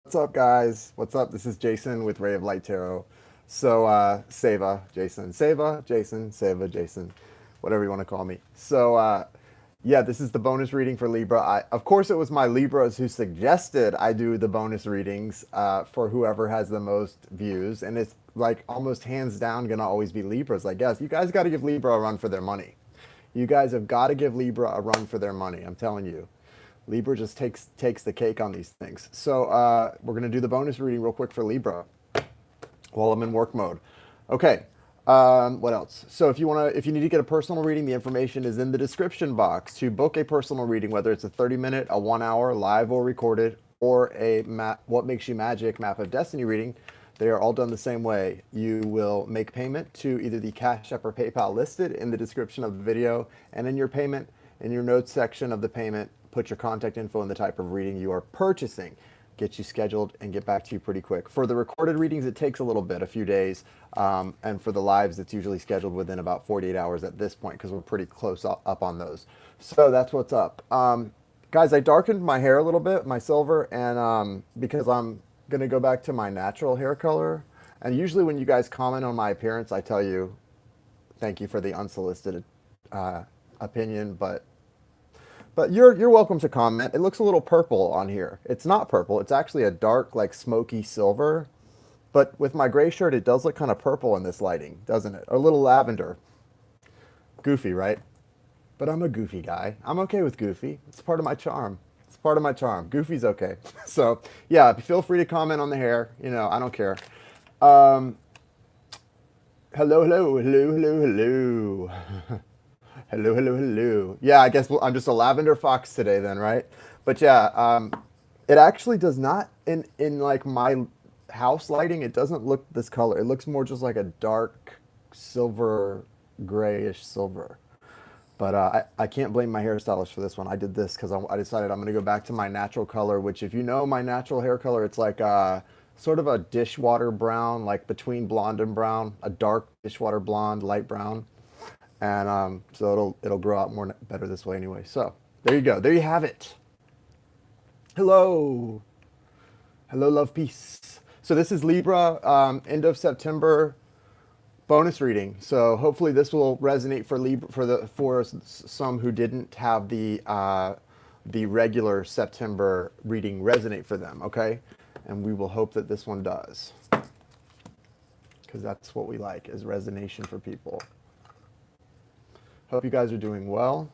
What's up, guys? What's up? This is Jason with Ray of Light Tarot. So, Seva, Jason, whatever you want to call me. So, yeah, this is the bonus reading for Libra. Of course, it was my Libras who suggested I do the bonus readings for whoever has the most views, and it's like almost hands down gonna always be Libras. I guess you guys got to give Libra a run for their money. You guys have got to give Libra a run for their money. I'm telling you. Libra just takes the cake on these things. So we're gonna do the bonus reading real quick for Libra while I'm in work mode. Okay. What else? So if you need to get a personal reading, the information is in the description box. To book a personal reading, whether it's a 30-minute, a 1 hour, live or recorded, or a What Makes You Magic Map of Destiny reading, they are all done the same way. You will make payment to either the Cash App or PayPal listed in the description of the video, and in your payment, in your notes section of the payment, put your contact info and the type of reading you are purchasing. Get you scheduled and get back to you pretty quick. For the recorded readings, it takes a little bit, a few days. And for the lives, it's usually scheduled within about 48 hours at this point because we're pretty close up on those. So that's what's up. Guys, I darkened my hair a little bit, my silver, and because I'm going to go back to my natural hair color. And usually when you guys comment on my appearance, I tell you, thank you for the unsolicited opinion, but you're welcome to comment. It looks a little purple on here. It's not purple. It's actually a dark, like smoky silver. But with my gray shirt, it does look kind of purple in this lighting, doesn't it? Or a little lavender. Goofy, right? But I'm a goofy guy. I'm okay with goofy. It's part of my charm. It's part of my charm. Goofy's okay. So yeah, feel free to comment on the hair. You know, I don't care. Um, hello. Hello. Yeah, I guess I'm just a lavender fox today then, right? But yeah, it actually does not in like my house lighting. It doesn't look this color. It looks more just like a dark silver, grayish silver. But I can't blame my hairstylist for this one. I did this because I decided I'm going to go back to my natural color, which if you know my natural hair color, it's like sort of a dishwater brown, like between blonde and brown, a dark dishwater blonde, light brown. And so it'll grow out more better this way anyway. So there you go. There you have it. Hello. Hello, love, peace. So this is Libra, end of September bonus reading. So hopefully this will resonate for Libra for some who didn't have the regular September reading resonate for them. Okay, and we will hope that this one does, because that's what we like, is resonation for people. Hope you guys are doing well.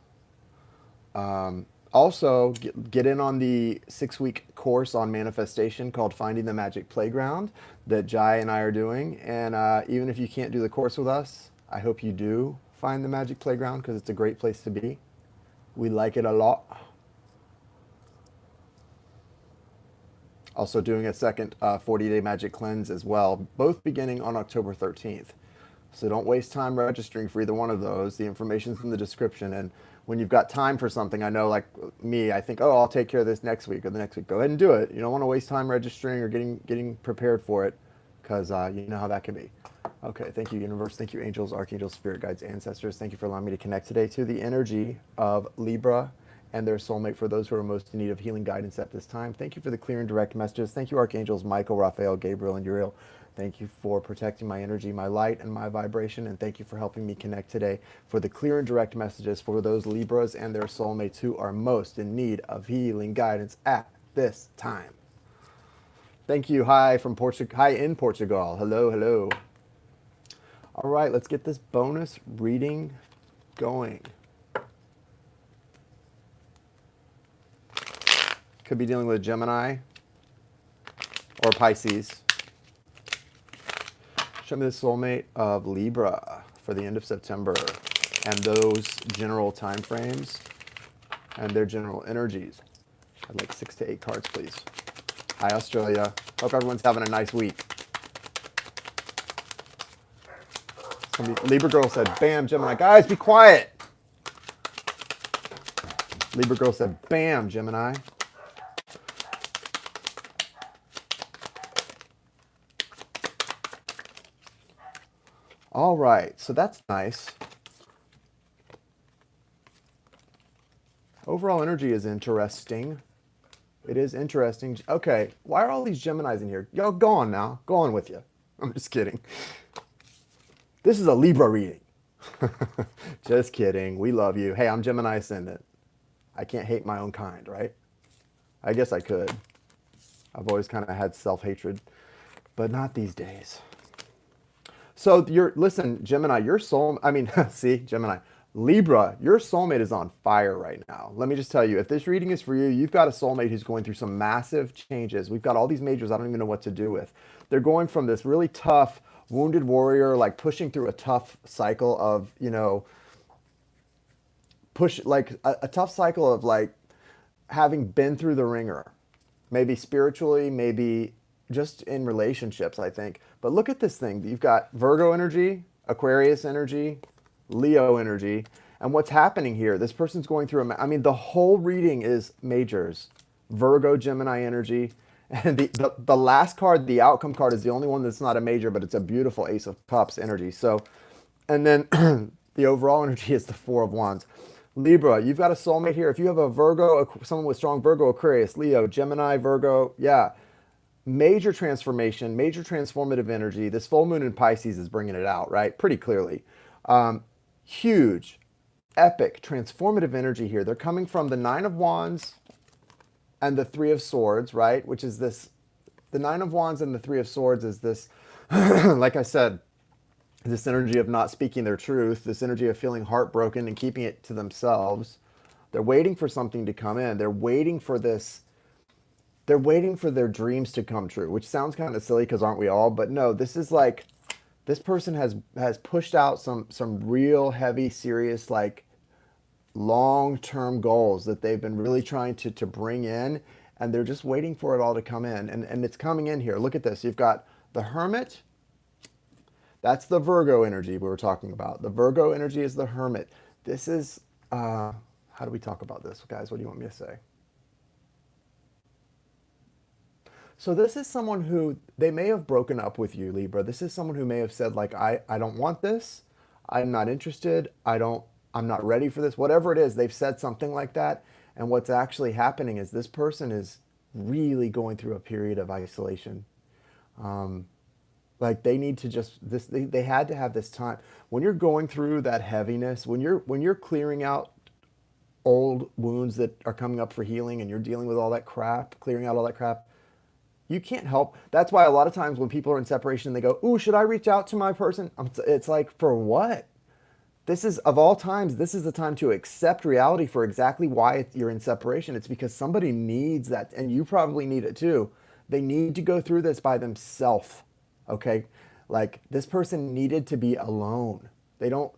Also, get in on the 6-week course on manifestation called Finding the Magic Playground that Jai and I are doing. And even if you can't do the course with us, I hope you do find the Magic Playground because it's a great place to be. We like it a lot. Also doing a second 40-day magic cleanse as well, both beginning on October 13th. So don't waste time registering for either one of those. The information's in the description. And when you've got time for something, I know like me, I think, oh, I'll take care of this next week or the next week. Go ahead and do it. You don't want to waste time registering or getting prepared for it, because you know how that can be. Okay, thank you, universe. Thank you, angels, archangels, spirit guides, ancestors. Thank you for allowing me to connect today to the energy of Libra and their soulmate for those who are most in need of healing guidance at this time. Thank you for the clear and direct messages. Thank you, archangels Michael, Raphael, Gabriel, and Uriel. Thank you for protecting my energy, my light, and my vibration. And thank you for helping me connect today for the clear and direct messages for those Libras and their soulmates who are most in need of healing guidance at this time. Thank you. Hi from Portugal. Hi in Portugal. Hello. All right, let's get this bonus reading going. Could be dealing with Gemini or Pisces. Show me the soulmate of Libra for the end of September and those general time frames and their general energies. I'd like 6 to 8 cards, please. Hi, Australia. Hope everyone's having a nice week. Libra girl said, bam, Gemini. Guys, be quiet. Libra girl said, bam, Gemini. All right, so that's nice. Overall energy is interesting. It is interesting. Okay, why are all these Geminis in here? Yo, go on now. Go on with you. I'm just kidding. This is a Libra reading. Just kidding. We love you. Hey, I'm Gemini Ascendant. I can't hate my own kind, right? I guess I could. I've always kind of had self-hatred, but not these days. So listen, Gemini, your soul, I mean, see, Gemini, Libra, your soulmate is on fire right now. Let me just tell you, if this reading is for you, you've got a soulmate who's going through some massive changes. We've got all these majors I don't even know what to do with. They're going from this really tough, wounded warrior, like pushing through a tough cycle of, like a tough cycle of like having been through the ringer, maybe spiritually, maybe just in relationships, I think. But look at this thing. You've got Virgo energy, Aquarius energy, Leo energy. And what's happening here, this person's going through, I mean, the whole reading is majors. Virgo, Gemini energy. And the last card, the outcome card, is the only one that's not a major, but it's a beautiful Ace of Cups energy. So, and then the overall energy is the Four of Wands. Libra, you've got a soulmate here. If you have a Virgo, someone with strong Virgo, Aquarius, Leo, Gemini, Virgo, yeah. Major transformation, major transformative energy. This full moon in Pisces is bringing it out, right? Pretty clearly. Huge, epic, transformative energy here. They're coming from the Nine of Wands and the Three of Swords, right? Which is this, the Nine of Wands and the Three of Swords is this, like I said, this energy of not speaking their truth, this energy of feeling heartbroken and keeping it to themselves. They're waiting for something to come in. They're waiting for this. They're waiting for their dreams to come true, which sounds kind of silly because aren't we all? But no, this is like, this person has pushed out some real heavy, serious, like long-term goals that they've been really trying to bring in, and they're just waiting for it all to come in. And it's coming in here. Look at this. You've got the Hermit. That's the Virgo energy we were talking about. The Virgo energy is the Hermit. This is, how do we talk about this, guys? What do you want me to say? So this is someone who, they may have broken up with you, Libra. This is someone who may have said, like, I don't want this. I'm not interested. I'm not ready for this. Whatever it is, they've said something like that. And what's actually happening is this person is really going through a period of isolation. Like they need to just, they had to have this time. When you're going through that heaviness, when you're clearing out old wounds that are coming up for healing and you're dealing with all that crap, clearing out all that crap, you can't help. That's why a lot of times when people are in separation, they go, ooh, should I reach out to my person? It's like, for what? This is, of all times, this is the time to accept reality for exactly why you're in separation. It's because somebody needs that, and you probably need it too. They need to go through this by themselves, okay? Like, this person needed to be alone. They know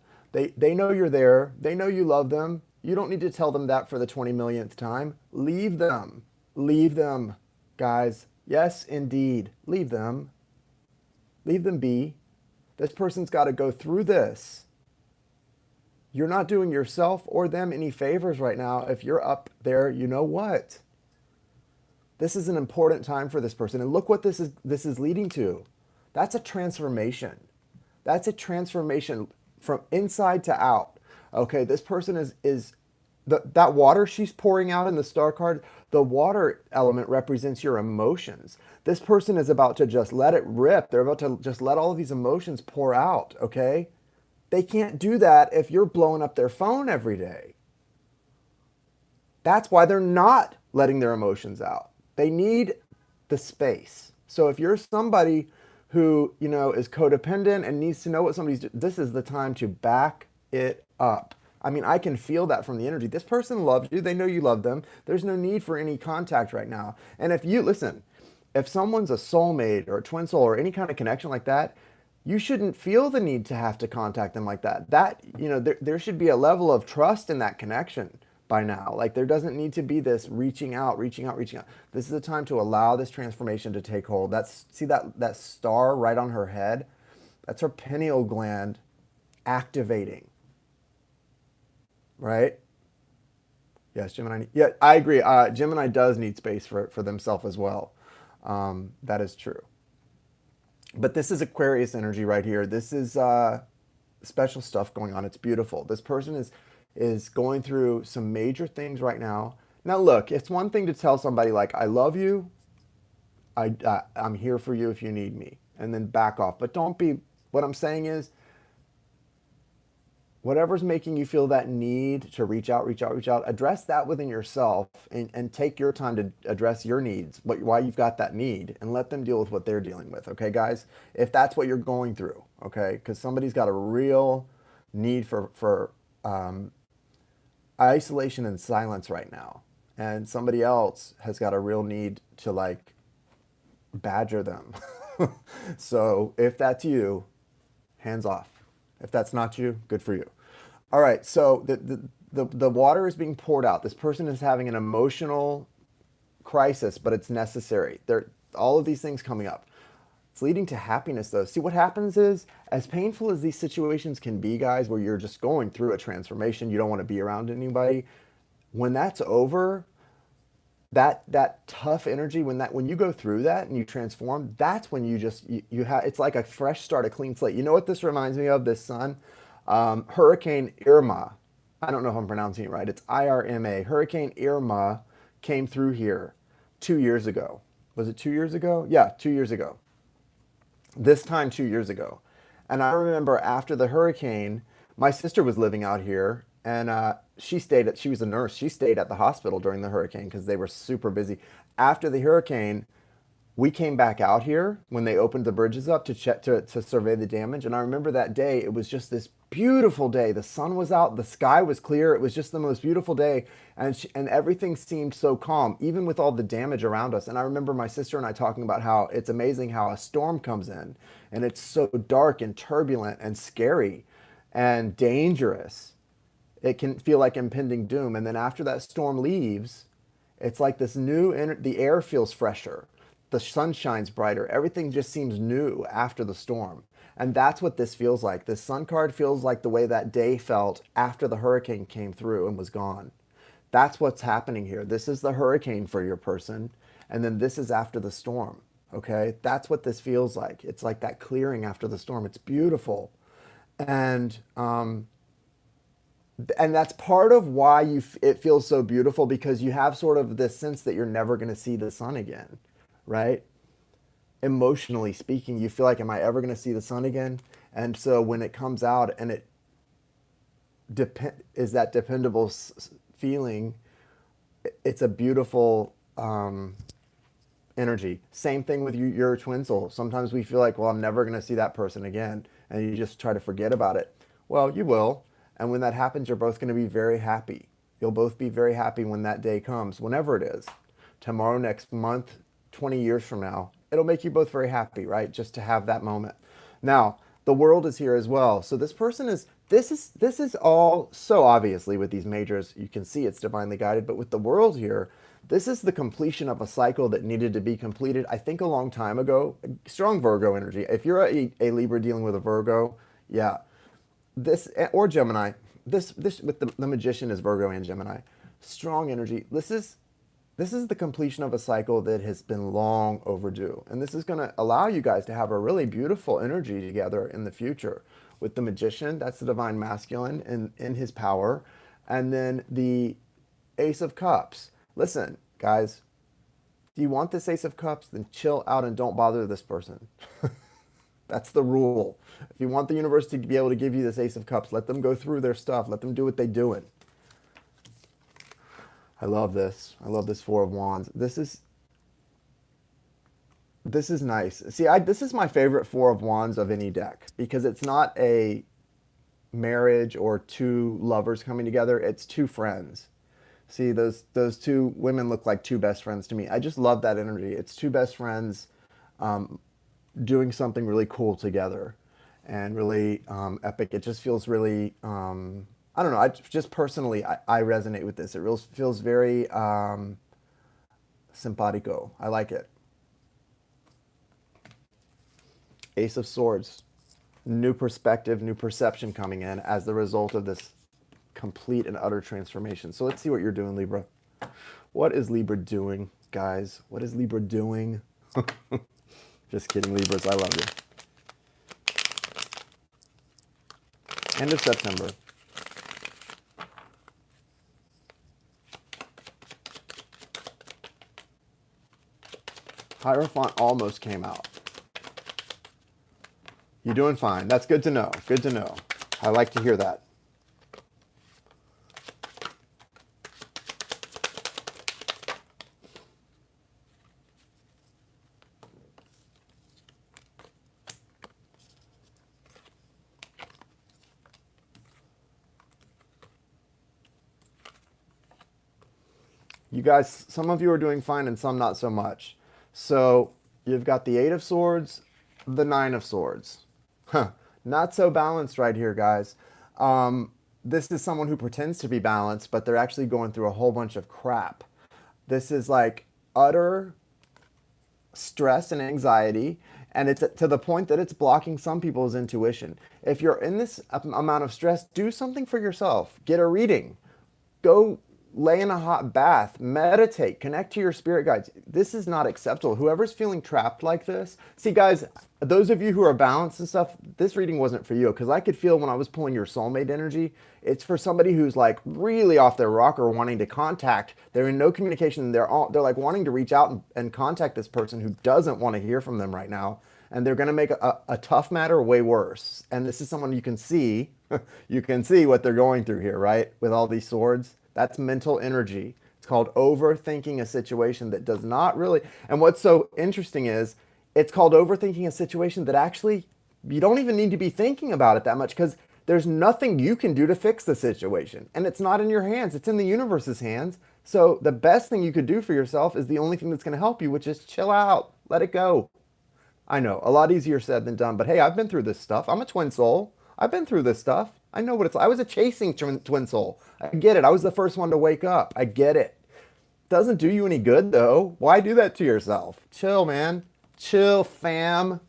you're there. They know you love them. You don't need to tell them that for the 20 millionth time. Leave them. Leave them, guys. Yes, indeed. Leave them. Leave them be. This person's got to go through this. You're not doing yourself or them any favors right now. If you're up there, you know what? This is an important time for this person. And look what this is leading to. That's a transformation. That's a transformation from inside to out. Okay, this person is that water she's pouring out in the star card, the water element represents your emotions. This person is about to just let it rip. They're about to just let all of these emotions pour out, okay? They can't do that if you're blowing up their phone every day. That's why they're not letting their emotions out. They need the space. So if you're somebody who, is codependent and needs to know what somebody's doing, this is the time to back it up. I mean, I can feel that from the energy. This person loves you. They know you love them. There's no need for any contact right now. And if someone's a soulmate or a twin soul or any kind of connection like that, you shouldn't feel the need to have to contact them like that. There should be a level of trust in that connection by now. Like there doesn't need to be this reaching out. This is the time to allow this transformation to take hold. See that star right on her head? That's her pineal gland activating. Right? Yes, Gemini. Yeah, I agree. Gemini does need space for themselves as well. That is true. But this is Aquarius energy right here. This is special stuff going on. It's beautiful. This person is going through some major things right now. Now, look, it's one thing to tell somebody like, I love you, I'm here for you if you need me, and then back off. But don't be, what I'm saying is, whatever's making you feel that need to reach out, reach out, reach out, address that within yourself and take your time to address your needs, why you've got that need, and let them deal with what they're dealing with. Okay, guys? If that's what you're going through, okay? Because somebody's got a real need for isolation and silence right now. And somebody else has got a real need to like badger them. So if that's you, hands off. If that's not you, good for you. All right, so the water is being poured out. This person is having an emotional crisis, but it's necessary. There, all of these things coming up. It's leading to happiness, though. See, what happens is, as painful as these situations can be, guys, where you're just going through a transformation, you don't want to be around anybody. When that's over, that tough energy, when you go through that and you transform, that's when you have, it's like a fresh start, a clean slate. You know what this reminds me of, this sun? Hurricane Irma. I don't know if I'm pronouncing it right. It's IRMA. Hurricane Irma came through here 2 years ago. Was it 2 years ago? Yeah, 2 years ago. This time 2 years ago. And I remember after the hurricane, my sister was living out here, and she was a nurse. She stayed at the hospital during the hurricane because they were super busy. After the hurricane, we came back out here when they opened the bridges up to check to survey the damage. And I remember that day, it was just this beautiful day. The sun was out, the sky was clear. It was just the most beautiful day. And everything seemed so calm, even with all the damage around us. And I remember my sister and I talking about how it's amazing how a storm comes in and it's so dark and turbulent and scary and dangerous. It can feel like impending doom. And then after that storm leaves, it's like this the air feels fresher. The sun shines brighter. Everything just seems new after the storm. And that's what this feels like. This sun card feels like the way that day felt after the hurricane came through and was gone. That's what's happening here. This is the hurricane for your person. And then this is after the storm. Okay? That's what this feels like. It's like that clearing after the storm. It's beautiful. And that's part of why it feels so beautiful, because you have sort of this sense that you're never going to see the sun again, right? Emotionally speaking, you feel like, am I ever going to see the sun again? And so when it comes out and it is that dependable feeling, it's a beautiful energy. Same thing with your twin soul. Sometimes we feel like, well, I'm never going to see that person again, and you just try to forget about it. Well, you will. And when that happens, you're both going to be very happy. You'll both be very happy when that day comes, whenever it is. Tomorrow, next month, 20 years from now. It'll make you both very happy, right? Just to have that moment. Now, the world is here as well. So this is all so obviously with these majors, you can see it's divinely guided, but with the world here, this is the completion of a cycle that needed to be completed, I think, a long time ago. Strong Virgo energy. If you're a Libra dealing with a Virgo, yeah, this, or Gemini, this with the magician is Virgo and Gemini. Strong energy. This is the completion of a cycle that has been long overdue. And this is going to allow you guys to have a really beautiful energy together in the future. With the magician, that's the divine masculine in his power. And then the Ace of Cups. Listen, guys, do you want this Ace of Cups? Then chill out and don't bother this person. That's the rule. If you want the universe to be able to give you this Ace of Cups, let them go through their stuff. Let them do what they're doing. I love this. I love this Four of Wands. This is nice. See, this is my favorite Four of Wands of any deck, because it's not a marriage or two lovers coming together. It's two friends. See, those two women look like two best friends to me. I just love that energy. It's two best friends doing something really cool together and really epic. It just feels really, I don't know, just personally, I resonate with this. It really feels very simpatico. I like it. Ace of Swords. New perspective, new perception coming in as the result of this complete and utter transformation. So let's see what you're doing, Libra. What is Libra doing, guys? What is Libra doing? Just kidding, Libras. I love you. End of September. Hierophant almost came out. You're doing fine. That's good to know. Good to know. I like to hear that. You guys, some of you are doing fine and some not so much. So you've got the Eight of Swords, the Nine of Swords. Huh. Not so balanced right here, guys. This is someone who pretends to be balanced, but they're actually going through a whole bunch of crap. This is like utter stress and anxiety, and it's to the point that it's blocking some people's intuition. If you're in this amount of stress, do something for yourself. Get a reading. Go lay in a hot bath, meditate, connect to your spirit guides. This is not acceptable. Whoever's feeling trapped like this, see guys, those of you who are balanced and stuff, this reading wasn't for you, because I could feel when I was pulling your soulmate energy, it's for somebody who's like really off their rocker, wanting to contact. They're in no communication. They're like wanting to reach out and contact this person who doesn't want to hear from them right now. And they're going to make a tough matter way worse. And this is someone you can see, you can see what they're going through here, right? With all these swords. That's mental energy. It's called overthinking a situation that does not really. And what's so interesting is it's called overthinking a situation that actually you don't even need to be thinking about it that much, because there's nothing you can do to fix the situation. And it's not in your hands. It's in the universe's hands. So the best thing you could do for yourself is the only thing that's going to help you, which is chill out. Let it go. I know, a lot easier said than done. But hey, I've been through this stuff. I'm a twin soul. I've been through this stuff. I know what it's like. I was a chasing twin soul. I get it. I was the first one to wake up. I get it. Doesn't do you any good, though. Why do that to yourself? Chill, man. Chill, fam.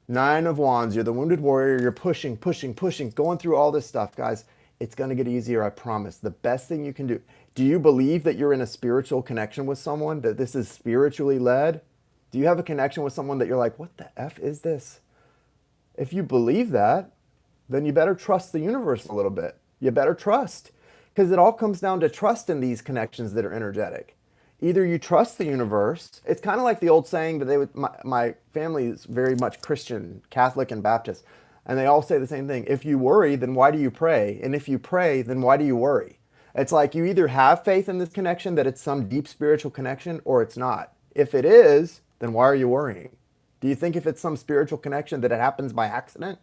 Nine of Wands. You're the wounded warrior. You're pushing, pushing, pushing, going through all this stuff, guys. It's going to get easier, I promise. The best thing you can do. Do you believe that you're in a spiritual connection with someone, that this is spiritually led? Do you have a connection with someone that you're like, what the F is this? If you believe that, then you better trust the universe a little bit. You better trust, because it all comes down to trust in these connections that are energetic. Either you trust the universe. It's kind of like the old saying that my family is very much Christian, Catholic, and Baptist, and they all say the same thing. If you worry, then why do you pray? And if you pray, then why do you worry? It's like you either have faith in this connection, that it's some deep spiritual connection, or it's not. If it is, then why are you worrying? Do you think if it's some spiritual connection that it happens by accident?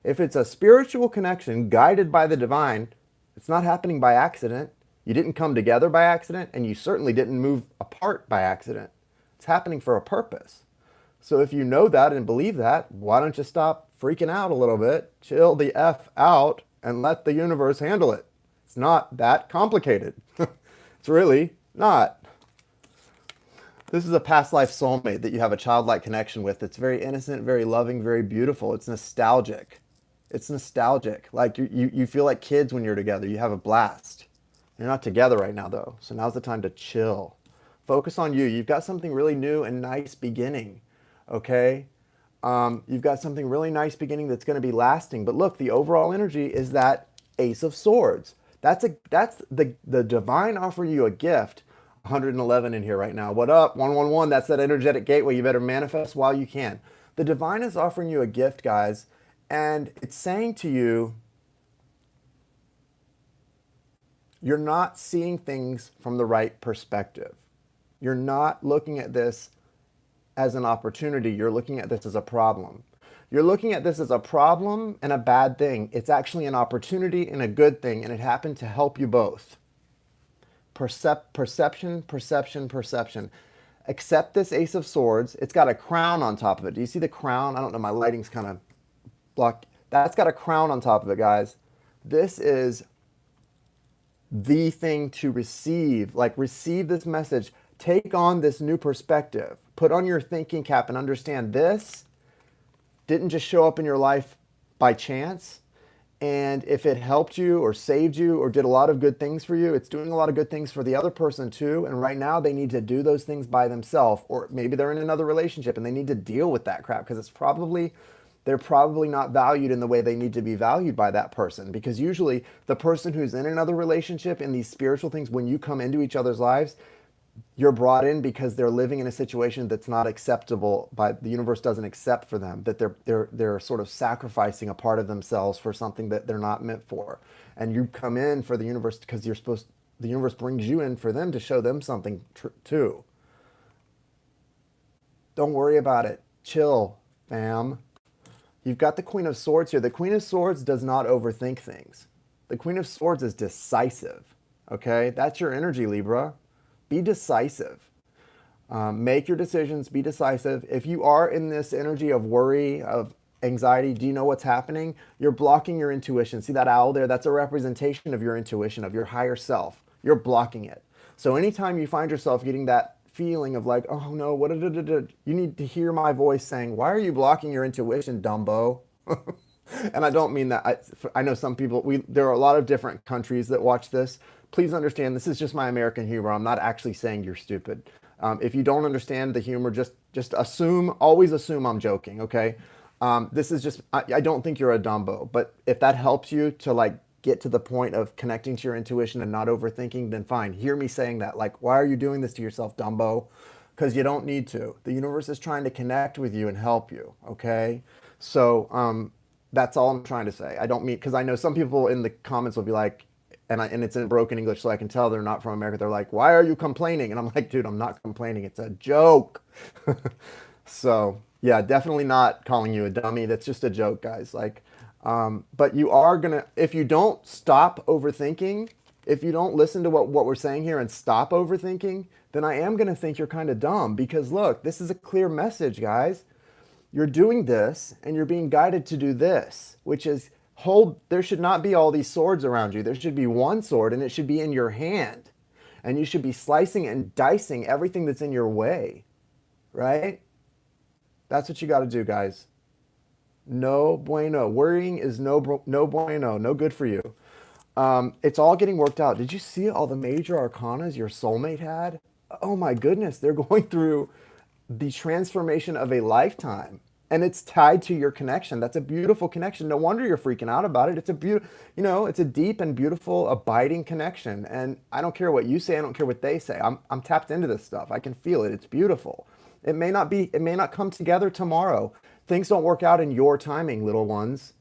If it's a spiritual connection guided by the divine, it's not happening by accident. You didn't come together by accident, and you certainly didn't move apart by accident. It's happening for a purpose. So if you know that and believe that, why don't you stop freaking out a little bit, chill the F out, and let the universe handle it? It's not that complicated. It's really not. This is a past life soulmate that you have a childlike connection with. It's very innocent, very loving, very beautiful. It's nostalgic. It's nostalgic. Like you feel like kids when you're together. You have a blast. You're not together right now, though. So now's the time to chill. Focus on you. You've got something really new and nice beginning. Okay? You've got something really nice beginning that's going to be lasting. But look, the overall energy is that Ace of Swords. That's the divine offering you a gift. 111 in here right now. What up? 111. That's that energetic gateway. You better manifest while you can. The divine is offering you a gift, guys. And it's saying to you, you're not seeing things from the right perspective. You're not looking at this as an opportunity. You're looking at this as a problem. You're looking at this as a problem and a bad thing. It's actually an opportunity and a good thing, and it happened to help you both. Perception, perception, perception. Accept this Ace of Swords. It's got a crown on top of it. Do you see the crown? I don't know. My lighting's kind of blocked. That's got a crown on top of it, guys. This is the thing to receive. Like, receive this message. Take on this new perspective. Put on your thinking cap and understand this didn't just show up in your life by chance. And if it helped you or saved you or did a lot of good things for you, it's doing a lot of good things for the other person too. And right now they need to do those things by themselves, or maybe they're in another relationship and they need to deal with that crap, because they're probably not valued in the way they need to be valued by that person. Because usually the person who's in another relationship in these spiritual things, when you come into each other's lives, You're brought in because they're living in a situation that's not acceptable by the universe doesn't accept for them, that they're sort of sacrificing a part of themselves for something that they're not meant for. And you come in for the universe because the universe brings you in for them to show them something too. Don't worry about it. Chill, fam. You've got the Queen of Swords here. The Queen of Swords does not overthink things. The Queen of Swords is decisive. Okay? That's your energy, Libra. Be decisive. Make your decisions. Be decisive. If you are in this energy of worry, of anxiety, do you know what's happening? You're blocking your intuition. See that owl there? That's a representation of your intuition, of your higher self. You're blocking it. So anytime you find yourself getting that feeling of like, oh no, what did you need to hear my voice saying, why are you blocking your intuition, Dumbo? And I don't mean that. I know some people, there are a lot of different countries that watch this. Please understand, this is just my American humor. I'm not actually saying you're stupid. If you don't understand the humor, just assume, always assume I'm joking, okay? This is just, I don't think you're a Dumbo, but if that helps you to like get to the point of connecting to your intuition and not overthinking, then fine. Hear me saying that. Like, why are you doing this to yourself, Dumbo? Because you don't need to. The universe is trying to connect with you and help you, okay? So that's all I'm trying to say. I don't mean, because I know some people in the comments will be like, and it's in broken English, so I can tell they're not from America. They're like, why are you complaining? And I'm like, dude, I'm not complaining. It's a joke. So yeah, definitely not calling you a dummy. That's just a joke, guys. Like, but you are gonna, if you don't stop overthinking, if you don't listen to what we're saying here and stop overthinking, then I am gonna think you're kind of dumb because look, this is a clear message, guys. You're doing this and you're being guided to do this, which is there should not be all these swords around you. There should be one sword and it should be in your hand. And you should be slicing and dicing everything that's in your way, right? That's what you got to do, guys. No bueno. Worrying is no bueno. No good for you. It's all getting worked out. Did you see all the major arcanas your soulmate had? Oh my goodness, they're going through the transformation of a lifetime. And it's tied to your connection. That's a beautiful connection. No wonder you're freaking out about it. It's a it's a deep and beautiful, abiding connection. And I don't care what you say. I don't care what they say. I'm tapped into this stuff. I can feel it. It's beautiful. It may not come together tomorrow. Things don't work out in your timing, little ones.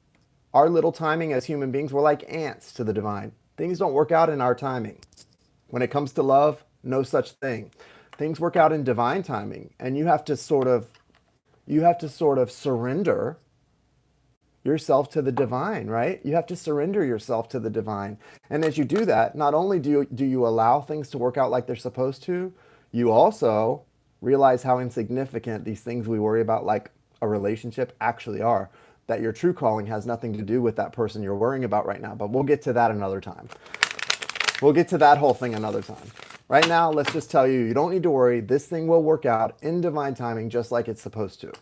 Our little timing as human beings, we're like ants to the divine. Things don't work out in our timing. When it comes to love, no such thing. Things work out in divine timing, and you have to sort of surrender yourself to the divine, right? You have to surrender yourself to the divine. And as you do that, not only do you allow things to work out like they're supposed to, you also realize how insignificant these things we worry about, like a relationship, actually are. That your true calling has nothing to do with that person you're worrying about right now. But we'll get to that another time. We'll get to that whole thing another time. Right now, let's just tell you, you don't need to worry. This thing will work out in divine timing just like it's supposed to.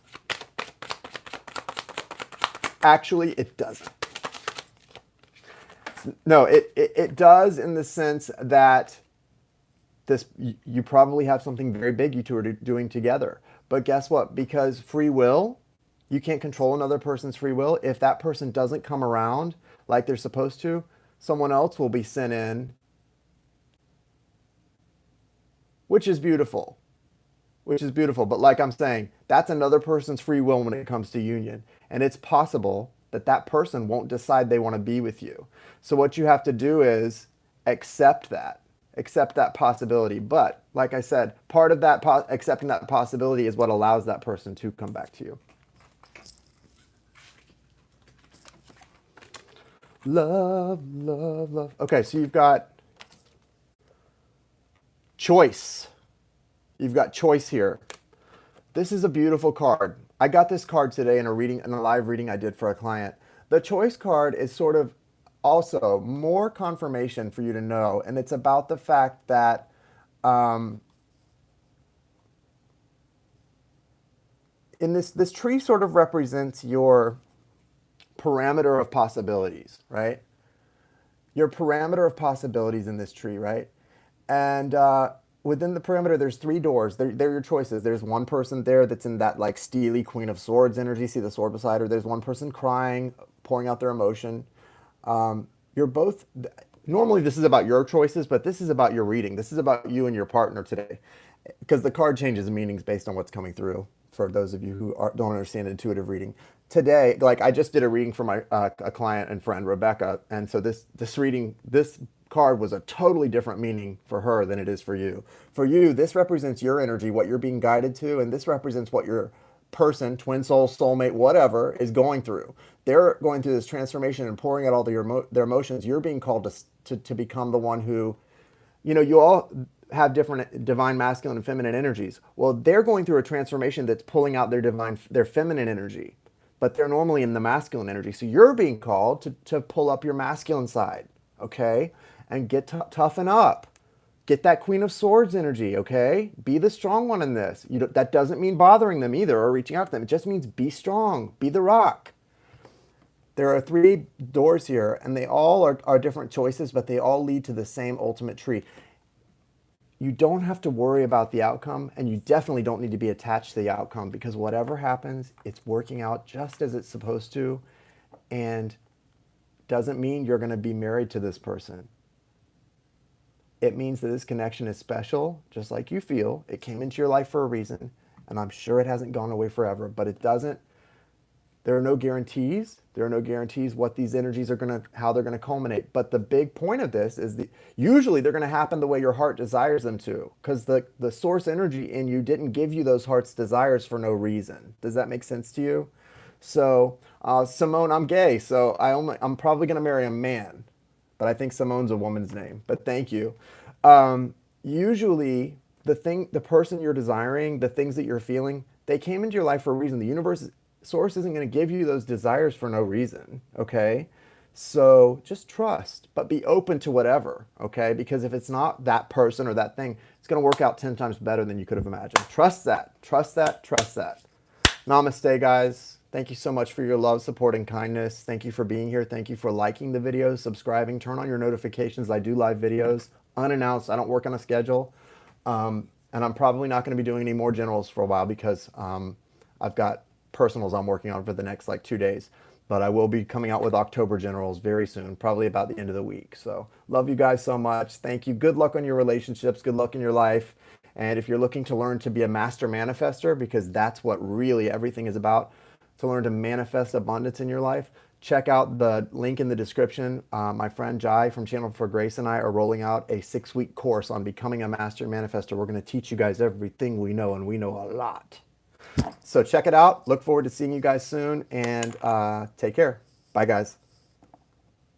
Actually, it doesn't. No, it does in the sense that you probably have something very big you two are doing together. But guess what? Because free will, you can't control another person's free will. If that person doesn't come around like they're supposed to, someone else will be sent in, which is beautiful. Which is beautiful. But like I'm saying, that's another person's free will when it comes to union. And it's possible that that person won't decide they want to be with you. So what you have to do is accept that. Accept that possibility. But like I said, part of that accepting that possibility is what allows that person to come back to you. Love, love, love. Okay, so you've got choice. You've got choice here. This is a beautiful card. I got this card today in a live reading I did for a client. The choice card is sort of also more confirmation for you to know, and it's about the fact that in this tree sort of represents your parameter of possibilities, right? Your parameter of possibilities in this tree, right? And within the perimeter, there's 3 doors. They're your choices. There's one person there that's in that like steely Queen of Swords energy. See the sword beside her. There's one person crying, pouring out their emotion. You're both, Normally this is about your choices, but this is about your reading. This is about you and your partner today, because the card changes meanings based on what's coming through. For those of you who don't understand intuitive reading, today, like I just did a reading for my a client and friend Rebecca, and so this reading, this card was a totally different meaning for her than it is for you. For you, this represents your energy, what you're being guided to, and this represents what your person, twin soul, soulmate, whatever, is going through. They're going through this transformation and pouring out all their emotions. You're being called to become the one who, you all have different divine masculine and feminine energies. Well, they're going through a transformation that's pulling out their feminine energy, but they're normally in the masculine energy. So you're being called to pull up your masculine side, okay? And toughen up. Get that Queen of Swords energy, okay? Be the strong one in this. That doesn't mean bothering them either or reaching out to them. It just means be strong, be the rock. There are 3 doors here, and they all are different choices, but they all lead to the same ultimate tree. You don't have to worry about the outcome, and you definitely don't need to be attached to the outcome, because whatever happens, it's working out just as it's supposed to, and doesn't mean you're going to be married to this person. It means that this connection is special, just like you feel. It came into your life for a reason, and I'm sure it hasn't gone away forever, but it doesn't. There are no guarantees. There are no guarantees what these energies are how they're gonna culminate. But the big point of this is usually they're gonna happen the way your heart desires them to, because the source energy in you didn't give you those heart's desires for no reason. Does that make sense to you? So Simone, I'm gay, so I'm probably gonna marry a man, but I think Simone's a woman's name. But thank you. Usually the person you're desiring, the things that you're feeling, they came into your life for a reason. The source isn't going to give you those desires for no reason, okay? So just trust, but be open to whatever, okay? Because if it's not that person or that thing, it's going to work out 10 times better than you could have imagined. Trust that, trust that, trust that. Namaste, guys. Thank you so much for your love, support, and kindness. Thank you for being here. Thank you for liking the videos, subscribing, turn on your notifications. I do live videos, unannounced. I don't work on a schedule. And I'm probably not going to be doing any more generals for a while because I've got personals I'm working on for the next 2 days. But I will be coming out with October generals very soon, probably about the end of the week. So love you guys so much. Thank you. Good luck on your relationships. Good luck in your life. And if you're looking to learn to be a master manifester, because that's what really everything is about, to learn to manifest abundance in your life, check out the link in the description. My friend Jai from Channel for Grace and I are rolling out a 6-week course on becoming a master manifester. We're going to teach you guys everything we know, and we know a lot. So check it out. Look forward to seeing you guys soon, and take care. Bye, guys.